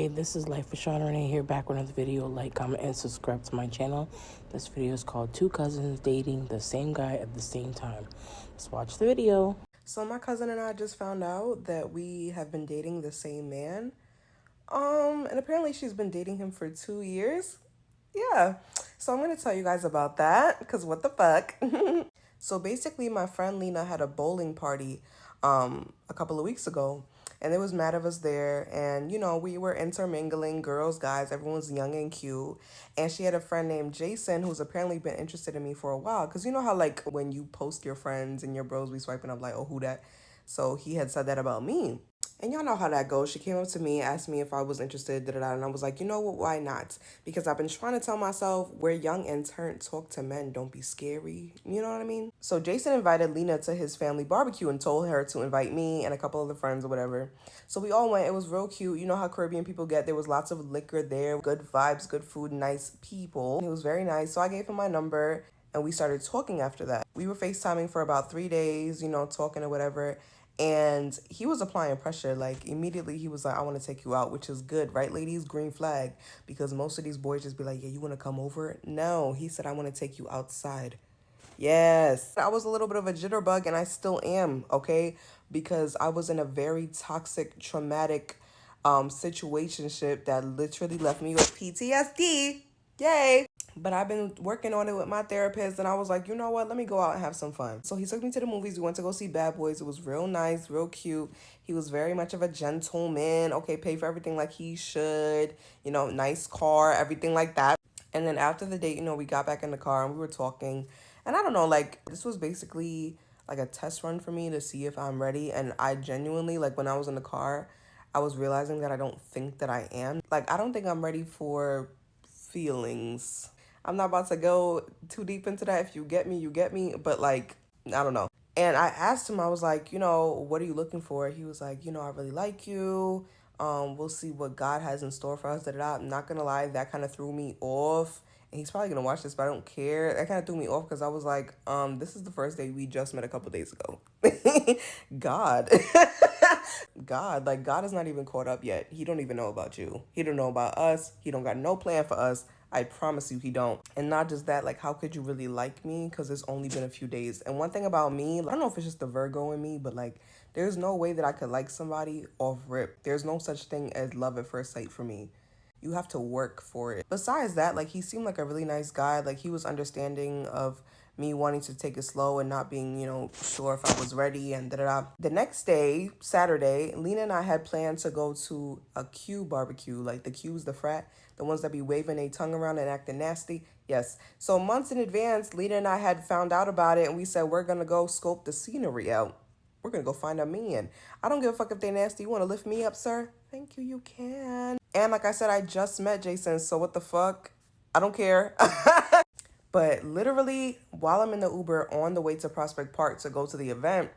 Hey, this is Life with Sean Renee here, back with another video. Like, comment, and subscribe to my channel. This video is called Two Cousins Dating the Same Guy at the Same Time. Let's watch the video. So my cousin and I just found out that we have been dating the same man. And apparently she's been dating him for 2 years. Yeah. So I'm going to tell you guys about that, because what the fuck? So basically my friend Lena had a bowling party a couple of weeks ago, and there was mad of us there, and you know, we were intermingling, girls, guys, everyone's young and cute. And she had a friend named Jason who's apparently been interested in me for a while, because you know how like when you post your friends and your bros be swiping up like, oh, who that? So he had said that about me. And y'all know how that goes. She came up to me, asked me if I was interested, and I was like, you know what, why not? Because I've been trying to tell myself, we're young and turn, talk to men, don't be scary. You know what I mean? So Jason invited Lena to his family barbecue and told her to invite me and a couple of the friends or whatever. So we all went. It was real cute. You know how Caribbean people get. There was lots of liquor there, good vibes, good food, nice people. It was very nice. So I gave him my number and we started talking after that. We were FaceTiming for about 3 days, you know, talking or whatever. And he was applying pressure. Like immediately he was like, I want to take you out, which is good, right, ladies? Green flag. Because most of these boys just be like, yeah, you want to come over? No, he said, I want to take you outside. Yes. I was a little bit of a jitterbug, and I still am, okay? Because I was in a very toxic, traumatic situationship that literally left me with PTSD. Yay. But I've been working on it with my therapist, and I was like, you know what? Let me go out and have some fun. So he took me to the movies. We went to go see Bad Boys. It was real nice, real cute. He was very much of a gentleman. Okay, paid for everything like he should. You know, nice car, everything like that. And then after the date, you know, we got back in the car and we were talking. And I don't know, like, this was basically like a test run for me to see if I'm ready. And I genuinely, like, when I was in the car, I was realizing that I don't think that I am. Like, I don't think I'm ready for feelings. I'm not about to go too deep into that. If you get me, you get me. But like, I don't know. And I asked him, I was like, you know, what are you looking for? He was like, you know, I really like you. We'll see what God has in store for us. I'm not going to lie. That kind of threw me off. And he's probably going to watch this, but I don't care. That kind of threw me off because I was like, this is the first day we just met a couple days ago. God. God, like God is not even caught up yet. He don't even know about you. He don't know about us. He don't got no plan for us. I promise you he don't. And not just that, like, how could you really like me? Because it's only been a few days. And one thing about me, I don't know if it's just the Virgo in me, but like, there's no way that I could like somebody off rip. There's no such thing as love at first sight for me. You have to work for it. Besides that, like, he seemed like a really nice guy. Like, he was understanding of me wanting to take it slow and not being, you know, sure if I was ready and da-da-da. The next day, Saturday, Lena and I had planned to go to a Q barbecue. Like, the Q's, the frat, the ones that be waving their tongue around and acting nasty. Yes. So months in advance, Lena and I had found out about it, and we said, we're going to go scope the scenery out. We're going to go find a man. I don't give a fuck if they nasty. You want to lift me up, sir? Thank you, you can. And like I said, I just met Jason, so what the fuck? I don't care. But literally, while I'm in the Uber on the way to Prospect Park to go to the event,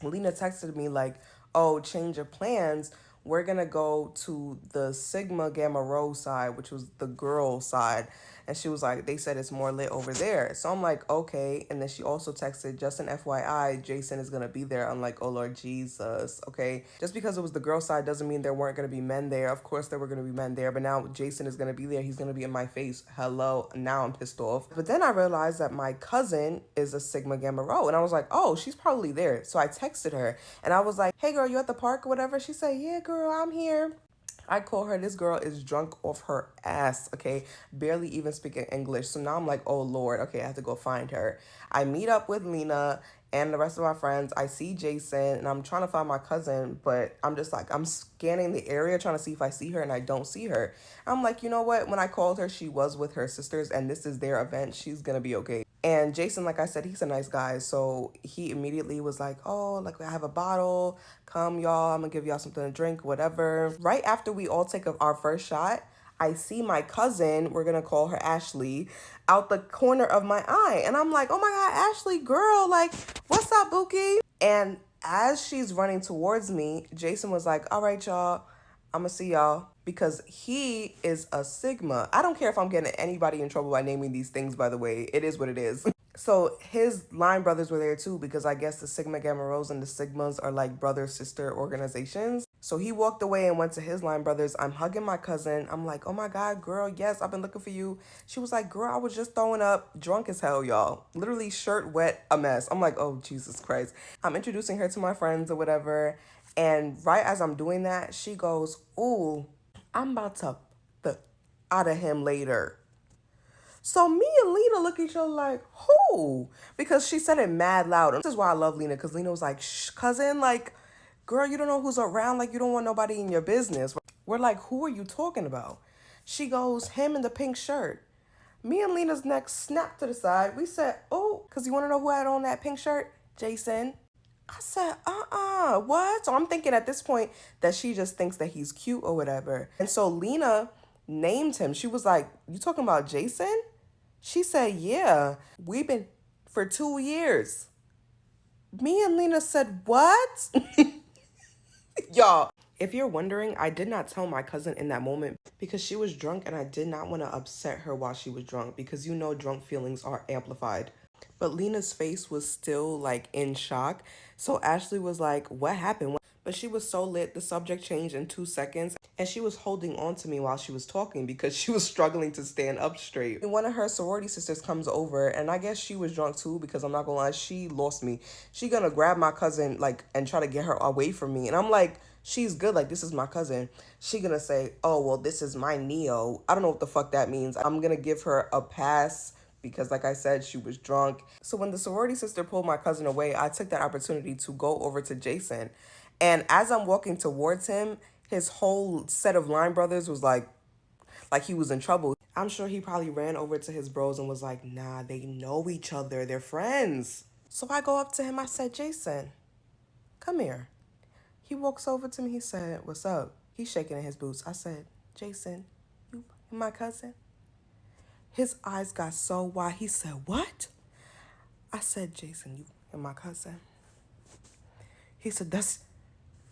Lena texted me like, oh, change of plans. We're going to go to the Sigma Gamma Rho side, which was the girl side. And she was like, they said it's more lit over there. So I'm like, okay. And then she also texted, just an FYI, Jason is going to be there. I'm like, oh, Lord Jesus. Okay. Just because it was the girl side doesn't mean there weren't going to be men there. Of course, there were going to be men there. But now Jason is going to be there. He's going to be in my face. Hello. Now I'm pissed off. But then I realized that my cousin is a Sigma Gamma Rho. And I was like, oh, she's probably there. So I texted her and I was like, hey, girl, you at the park or whatever? She said, yeah, girl, I'm here. I call her, this girl is drunk off her ass, okay? Barely even speaking English. So now I'm like, oh, Lord, okay, I have to go find her. I meet up with Lena and the rest of my friends. I see Jason, and I'm trying to find my cousin, but I'm just like, I'm scanning the area, trying to see if I see her, and I don't see her. I'm like, you know what? When I called her, she was with her sisters, and this is their event. She's gonna be okay. And Jason, like I said, he's a nice guy. So he immediately was like, oh, like I have a bottle. Come, y'all. I'm going to give y'all something to drink, whatever. Right after we all take our first shot, I see my cousin, we're going to call her Ashley, out the corner of my eye. And I'm like, oh my God, Ashley, girl, like, what's up, Bookie? And as she's running towards me, Jason was like, all right, y'all, I'm going to see y'all. Because he is a Sigma. I don't care if I'm getting anybody in trouble by naming these things, by the way. It is what it is. So his line brothers were there too, because I guess the Sigma Gamma Rhos and the Sigmas are like brother sister organizations. So he walked away and went to his line brothers. I'm hugging my cousin. I'm like, oh my God, girl, yes, I've been looking for you. She was like, girl, I was just throwing up, drunk as hell, y'all. Literally shirt wet, a mess. I'm like, oh, Jesus Christ. I'm introducing her to my friends or whatever. And right as I'm doing that, she goes, ooh, I'm about to out of him later. So me and Lena look at each other like, who? Because she said it mad loud. And this is why I love Lena, because Lena was like, shh, cousin, like, girl, you don't know who's around. Like, you don't want nobody in your business. We're like, who are you talking about? She goes, him in the pink shirt. Me and Lena's neck snapped to the side. We said, oh, because you want to know who had on that pink shirt? Jason. I said, what? So I'm thinking at this point that she just thinks that he's cute or whatever. And so Lena named him. She was like, you talking about Jason? She said, yeah, we've been for 2 years. Me and Lena said, what? Y'all, if you're wondering, I did not tell my cousin in that moment because she was drunk and I did not want to upset her while she was drunk because you know drunk feelings are amplified. But Lena's face was still like in shock. So Ashley was like, what happened? But she was so lit, the subject changed in 2 seconds. And she was holding on to me while she was talking because she was struggling to stand up straight. And one of her sorority sisters comes over, and I guess she was drunk too because I'm not gonna lie, she lost me. She gonna grab my cousin like and try to get her away from me. And I'm like, she's good, like this is my cousin. She gonna say, oh, well, this is my Neo. I don't know what the fuck that means. I'm gonna give her a pass because like I said, she was drunk. So when the sorority sister pulled my cousin away, I took that opportunity to go over to Jason. And as I'm walking towards him, his whole set of line brothers was like he was in trouble. I'm sure he probably ran over to his bros and was like, nah, they know each other. They're friends. So I go up to him. I said, Jason, come here. He walks over to me. He said, what's up? He's shaking in his boots. I said, Jason, you my cousin? His eyes got so wide. He said, what? I said, Jason, you and my cousin. He said,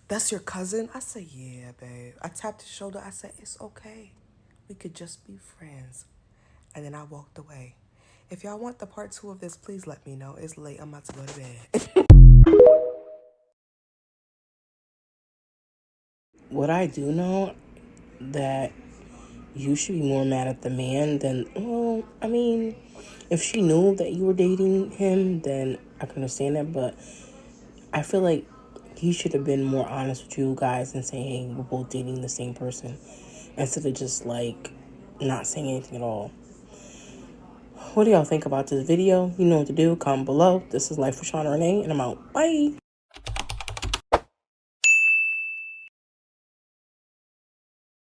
that's your cousin? I said, yeah, babe. I tapped his shoulder. I said, it's okay. We could just be friends. And then I walked away. If y'all want the part 2 of this, please let me know. It's late. I'm about to go to bed. What I do know that you should be more mad at the man than, well, I mean, if she knew that you were dating him, then I can understand that, but I feel like he should have been more honest with you guys and saying, hey, we're both dating the same person, instead of just, like, not saying anything at all. What do y'all think about this video? You know what to do. Comment below. This is Life with Shauna Renee, and I'm out. Bye!